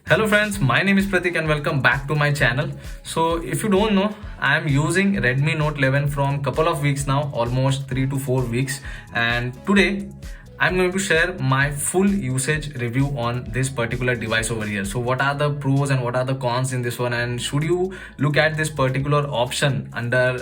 Hello friends, my name is Pratik and welcome back to my channel. So if you don't know, I am using Redmi Note 11 from couple of weeks now, almost 3 to 4 weeks, and today I'm going to share my full usage review on this particular device over here. So what are the pros and what are the cons in this one, and should you look at this particular option under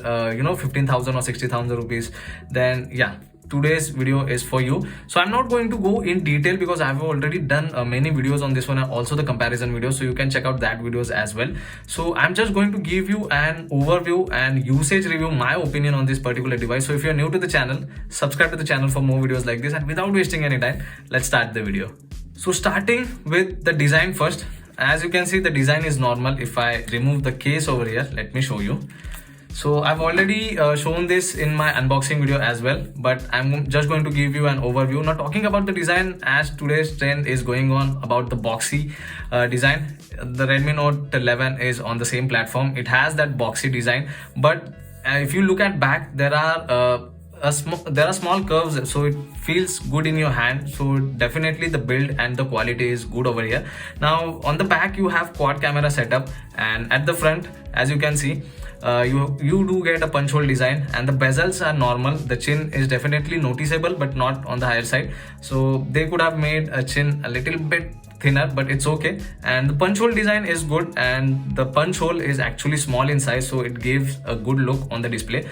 15,000 or 60,000 rupees, then yeah, today's video is for you. So I'm not going to go in detail because I've already done many videos on this one and also the comparison videos, so you can check out that videos as well. So I'm just going to give you an overview and usage review, my opinion on this particular device. So if you're new to the channel, subscribe to the channel for more videos like this, and without wasting any time, let's start the video. So starting with the design first, as you can see, the design is normal. If I remove the case over here, let me show you. So I've already shown this in my unboxing video as well, but I'm just going to give you an overview. Now talking about the design, as today's trend is going on about the boxy design, the Redmi Note 11 is on the same platform. It has that boxy design, but if you look at back, there are small curves, so it feels good in your hand. So definitely the build and the quality is good over here. Now on the back you have quad camera setup, and at the front, as you can see, you do get a punch hole design, and the bezels are normal. The chin is definitely noticeable but not on the higher side, so they could have made a chin a little bit thinner, but it's okay. And the punch hole design is good, and the punch hole is actually small in size, so it gives a good look on the display.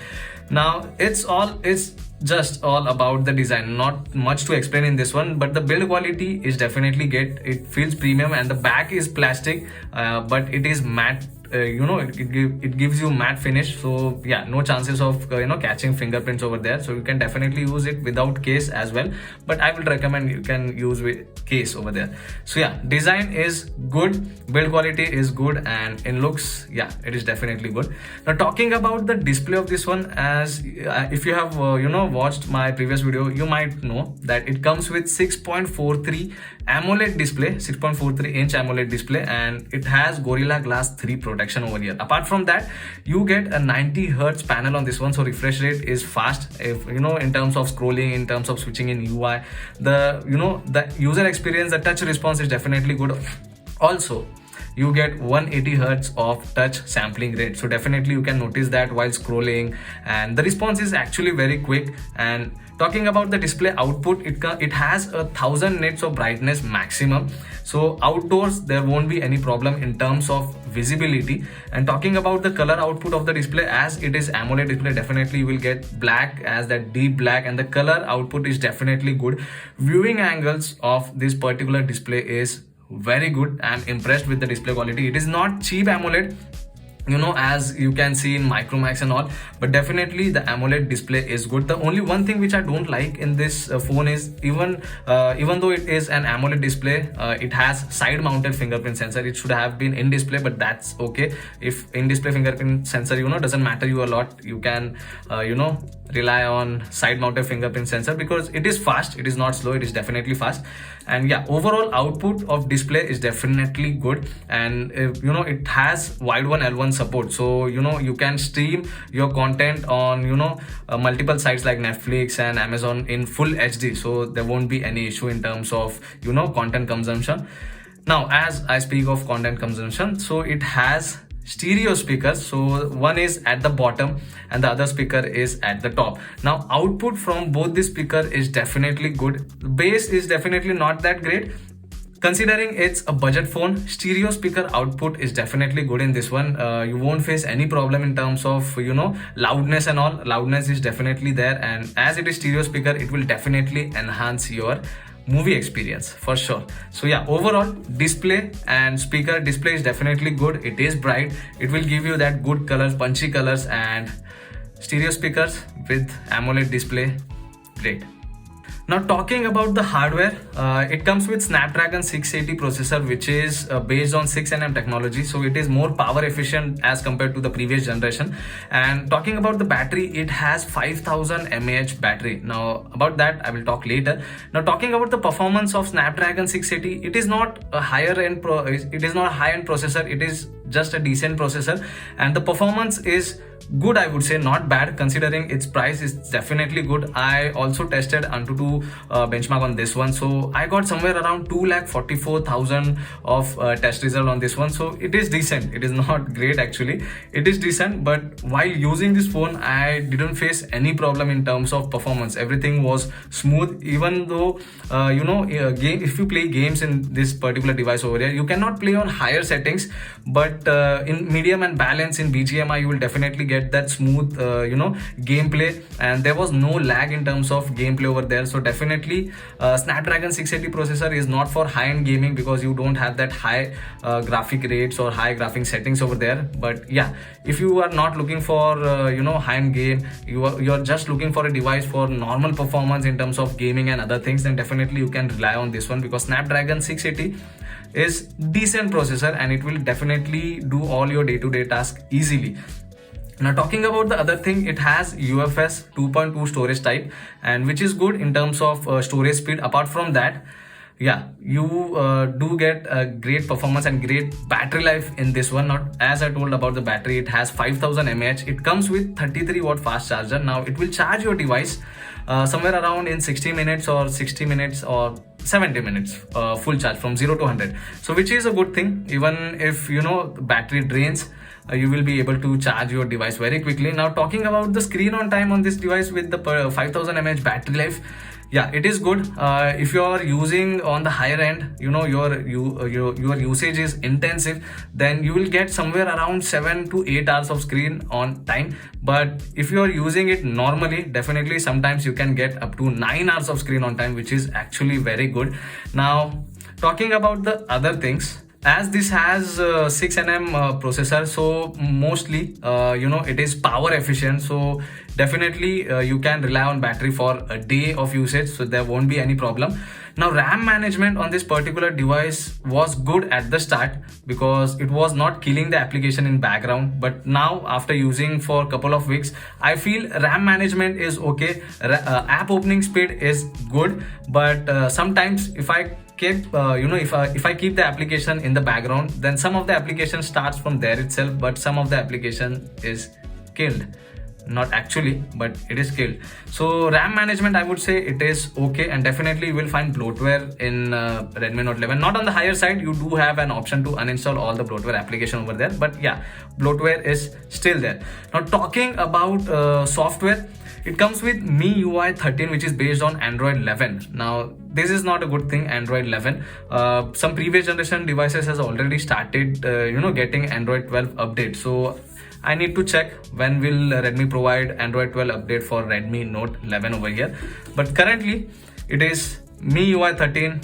Now it's just all about the design, not much to explain in this one, but the build quality is definitely good. It feels premium, and the back is plastic, but it is matte. It gives you matte finish, so yeah, no chances of catching fingerprints over there. So you can definitely use it without case as well, but I would recommend you can use with case over there. So yeah, design is good, build quality is good, and in looks, yeah, it is definitely good. Now talking about the display of this one, as if you have watched my previous video, you might know that it comes with 6.43 AMOLED display, 6.43 inch AMOLED display, and it has Gorilla Glass 3 protection over here. Apart from that, you get a 90 hertz panel on this one, so refresh rate is fast. If in terms of scrolling, in terms of switching in UI, the user experience, the touch response is definitely good. Also, you get 180 hertz of touch sampling rate, so definitely you can notice that while scrolling, and the response is actually very quick. And talking about the display output, it has 1000 nits of brightness maximum, so outdoors there won't be any problem in terms of visibility. And talking about the color output of the display, as it is AMOLED display, definitely you will get black as that deep black, and the color output is definitely good. Viewing angles of this particular display is very good. I'm impressed with the display quality. It is not cheap AMOLED, as you can see in Micromax and all, but definitely the AMOLED display is good. The only one thing which I don't like in this phone is, even though it is an AMOLED display, it has side mounted fingerprint sensor. It should have been in display, but that's okay. If in display fingerprint sensor doesn't matter you a lot, you can rely on side mounted fingerprint sensor because it is fast. It is not slow, it is definitely fast. And yeah, overall output of display is definitely good, and it has wide 1L1 support, so you can stream your content on multiple sites like Netflix and Amazon in full HD, so there won't be any issue in terms of content consumption. Now as I speak of content consumption, so it has stereo speakers, so one is at the bottom and the other speaker is at the top. Now output from both the speaker is definitely good. Bass is definitely not that great. Considering it's a budget phone, stereo speaker output is definitely good in this one. You won't face any problem in terms of loudness and all. Loudness is definitely there, and as it is stereo speaker, it will definitely enhance your movie experience for sure. So yeah, overall display and speaker display is definitely good. It is bright, it will give you that good colors, punchy colors, and stereo speakers with AMOLED display, great. Now talking about the hardware, it comes with Snapdragon 680 processor, which is based on 6nm technology, so it is more power efficient as compared to the previous generation. And talking about the battery, it has 5000 mAh battery. Now about that I will talk later. Now talking about the performance of Snapdragon 680, it is not a higher end processor. It is just a decent processor, and the performance is good, I would say, not bad considering its price is definitely good. I also tested Antutu benchmark on this one, so I got somewhere around 2,44,000 of test result on this one. So it is decent. It is not great actually, it is decent, but while using this phone I didn't face any problem in terms of performance. Everything was smooth, even though if you play games in this particular device over here, you cannot play on higher settings, but in medium and balance in BGMI you will definitely get that smooth gameplay, and there was no lag in terms of gameplay over there. So definitely Snapdragon 680 processor is not for high-end gaming because you don't have that high graphic rates or high graphic settings over there. But yeah, if you are not looking for high-end game, you're just looking for a device for normal performance in terms of gaming and other things, then definitely you can rely on this one, because Snapdragon 680 is decent processor and it will definitely do all your day-to-day tasks easily. Now talking about the other thing, it has UFS 2.2 storage type, and which is good in terms of storage speed. Apart from that, yeah, you do get a great performance and great battery life in this one. Not as I told about the battery, it has 5000 mAh. It comes with 33 watt fast charger. Now it will charge your device somewhere around in 60 minutes or 60 minutes or 70 minutes full charge from 0 to 100. So which is a good thing. Even if battery drains, you will be able to charge your device very quickly. Now talking about the screen on time on this device with the 5000 mAh battery life, yeah, it is good. If you are using on the higher end, your usage is intensive, then you will get somewhere around 7 to 8 hours of screen on time. But if you are using it normally, definitely sometimes you can get up to 9 hours of screen on time, which is actually very good. Now talking about the other things, as this has 6nm processor, so mostly it is power efficient, so definitely you can rely on battery for a day of usage, so there won't be any problem. Now RAM management on this particular device was good at the start because it was not killing the application in background, but now after using for a couple of weeks, I feel RAM management is okay. App opening speed is good, but sometimes if I keep if I keep the application in the background, then some of the application starts from there itself, but some of the application is killed. Not actually, but it is killed. So RAM management, I would say it is okay, and definitely you will find bloatware in Redmi Note 11. Not on the higher side, you do have an option to uninstall all the bloatware application over there, but yeah, bloatware is still there. Now talking about software, it comes with MIUI 13, which is based on Android 11. Now this is not a good thing, Android 11. Some previous generation devices has already started getting Android 12 update, so I need to check when will Redmi provide Android 12 update for Redmi Note 11 over here. But currently it is MIUI 13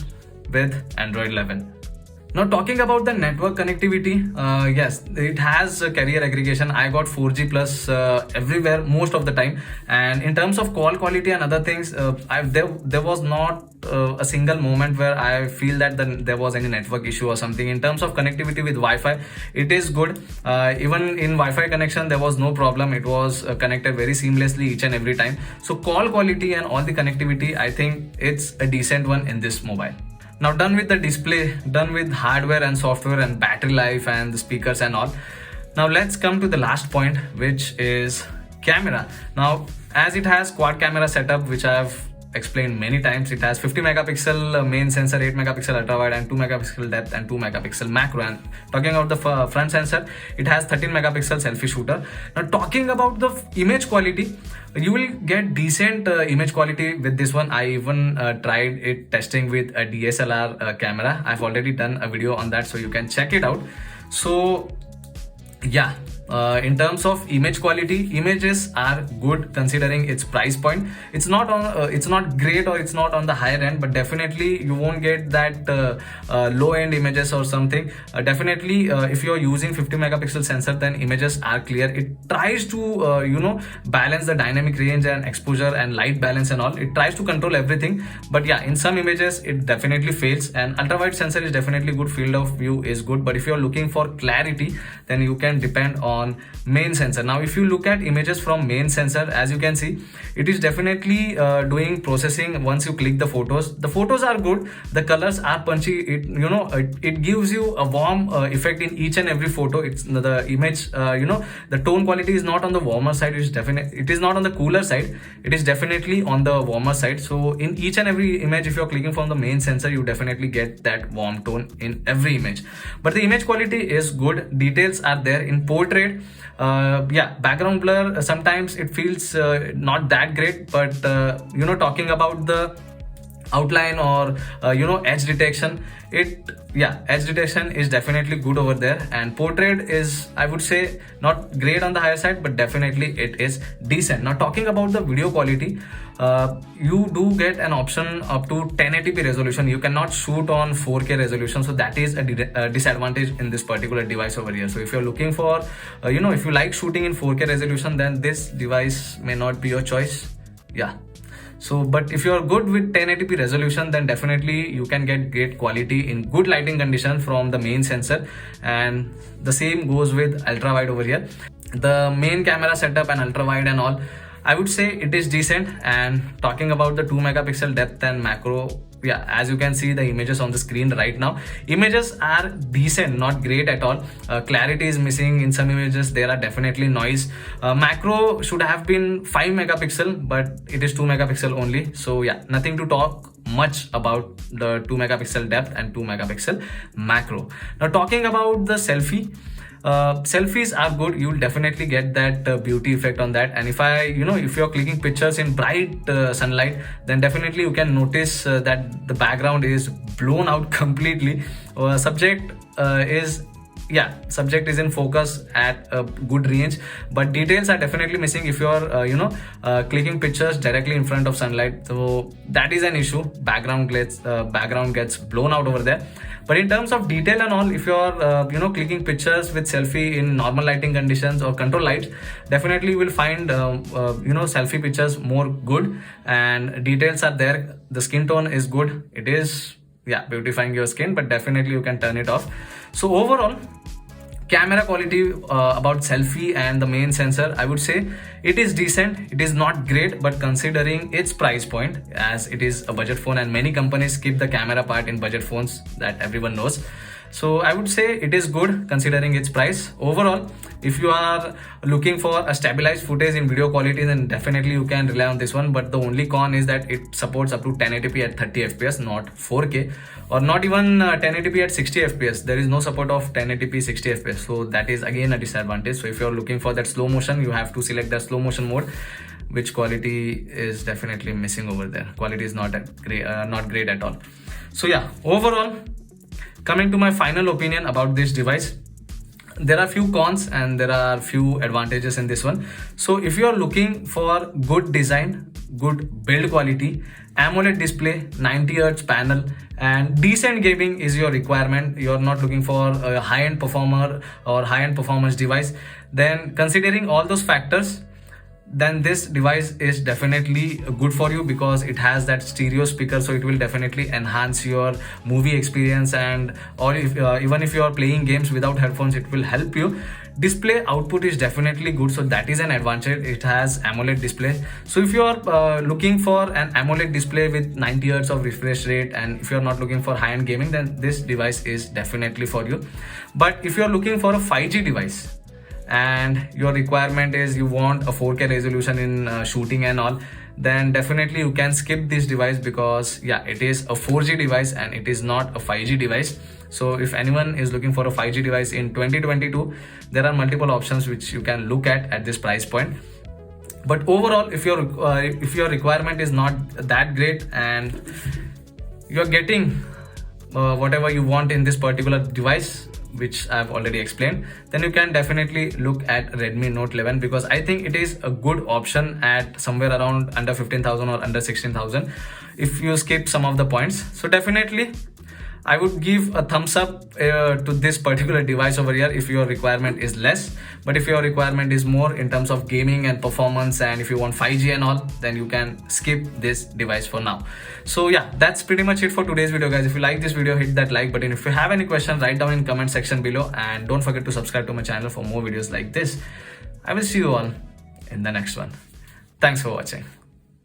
with Android 11. Now talking about the network connectivity, yes, it has carrier aggregation. I got 4G plus everywhere most of the time, and in terms of call quality and other things, there was not a single moment where I feel that there was any network issue or something. In terms of connectivity with Wi-Fi, it is good. Even in Wi-Fi connection, there was no problem. It was connected very seamlessly each and every time. So call quality and all the connectivity, I think it's a decent one in this mobile. Now done with the display, done with hardware and software and battery life and the speakers and all. Now let's come to the last point, which is camera. Now as it has quad camera setup, which I have explained many times, it has 50 megapixel main sensor, 8 megapixel ultra wide, and 2 megapixel depth and 2 megapixel macro. And talking about the front sensor, it has 13 megapixel selfie shooter. Now talking about the image quality, you will get decent image quality with this one. I even tried it testing with a DSLR camera. I've already done a video on that, so you can check it out. So yeah, in terms of image quality, images are good considering its price point. It's not great or it's not on the higher end, but definitely you won't get that low end images or something. Definitely if you're using 50 megapixel sensor, then images are clear. It tries to balance the dynamic range and exposure and light balance and all. It tries to control everything, but yeah, in some images it definitely fails. And ultra wide sensor is definitely good, field of view is good, but if you're looking for clarity, then you can depend on on main sensor. Now if you look at images from main sensor, as you can see, it is definitely doing processing. Once you click the photos are good, the colors are punchy, it gives you a warm effect in each and every photo. It's the image, the tone quality is not on the warmer side, it is not on the cooler side, it is definitely on the warmer side. So in each and every image, if you're clicking from the main sensor, you definitely get that warm tone in every image. But the image quality is good, details are there. In portrait, background blur, sometimes it feels not that great, but talking about the outline or edge detection, edge detection is definitely good over there. And portrait is, I would say, not great on the higher side, but definitely it is decent. Now talking about the video quality, you do get an option up to 1080p resolution. You cannot shoot on 4K resolution, so that is a disadvantage in this particular device over here. So if you're looking for if you like shooting in 4K resolution, then this device may not be your choice. So, but if you're good with 1080p resolution, then definitely you can get great quality in good lighting condition from the main sensor. And the same goes with ultra wide over here. The main camera setup and ultra wide and all, I would say it is decent. And talking about the 2 megapixel depth and macro, as you can see the images on the screen right now, images are decent, not great at all. Clarity is missing in some images, there are definitely noise. Macro should have been 5 megapixel, but it is 2 megapixel only. So nothing to talk much about the 2 megapixel depth and 2 megapixel macro. Now talking about the selfies are good, you'll definitely get that beauty effect on that. And if you're clicking pictures in bright sunlight, then definitely you can notice that the background is blown out completely. Subject is in focus at a good range, but details are definitely missing if you're clicking pictures directly in front of sunlight. So that is an issue. Background gets blown out over there. But in terms of detail and all, if you're clicking pictures with selfie in normal lighting conditions or control lights, definitely you will find selfie pictures more good, and details are there. The skin tone is good, it is beautifying your skin, but definitely you can turn it off. So overall, camera quality about selfie and the main sensor, I would say it is decent. It is not great, but considering its price point, as it is a budget phone and many companies skip the camera part in budget phones, that everyone knows. So I would say it is good considering its price. Overall, if you are looking for a stabilized footage in video quality, then definitely you can rely on this one. But the only con is that it supports up to 1080p at 30 fps, not 4K, or not even 1080p at 60 fps. There is no support of 1080p 60 fps. So that is again a disadvantage. So if you're looking for that slow motion, you have to select the slow motion mode, which quality is definitely missing over there. Quality is not great at all. So overall, coming to my final opinion about this device, there are few cons and there are few advantages in this one. So if you are looking for good design, good build quality, AMOLED display, 90 Hz panel, and decent gaming is your requirement, you're not looking for a high-end performer or high-end performance device, then considering all those factors, then this device is definitely good for you, because it has that stereo speaker, so it will definitely enhance your movie experience. And or even if you are playing games without headphones, it will help you. Display output is definitely good, so that is an advantage. It has AMOLED display. So if you are looking for an AMOLED display with 90 Hz of refresh rate, and if you are not looking for high-end gaming, then this device is definitely for you. But if you are looking for a 5G device and your requirement is you want a 4K resolution in shooting and all, then definitely you can skip this device, because it is a 4G device and it is not a 5G device. So if anyone is looking for a 5G device in 2022, there are multiple options which you can look at this price point. But overall, if your requirement is not that great and you're getting whatever you want in this particular device, which I've already explained, then you can definitely look at Redmi Note 11, because I think it is a good option at somewhere around under 15,000 or under 16,000 if you skip some of the points. So definitely I would give a thumbs up to this particular device over here if your requirement is less. But if your requirement is more in terms of gaming and performance, and if you want 5G and all, then you can skip this device for now. So yeah, that's pretty much it for today's video, guys. If you like this video, hit that like button. If you have any questions, write down in comment section below, and don't forget to subscribe to my channel for more videos like this. I will see you all in the next one. Thanks for watching.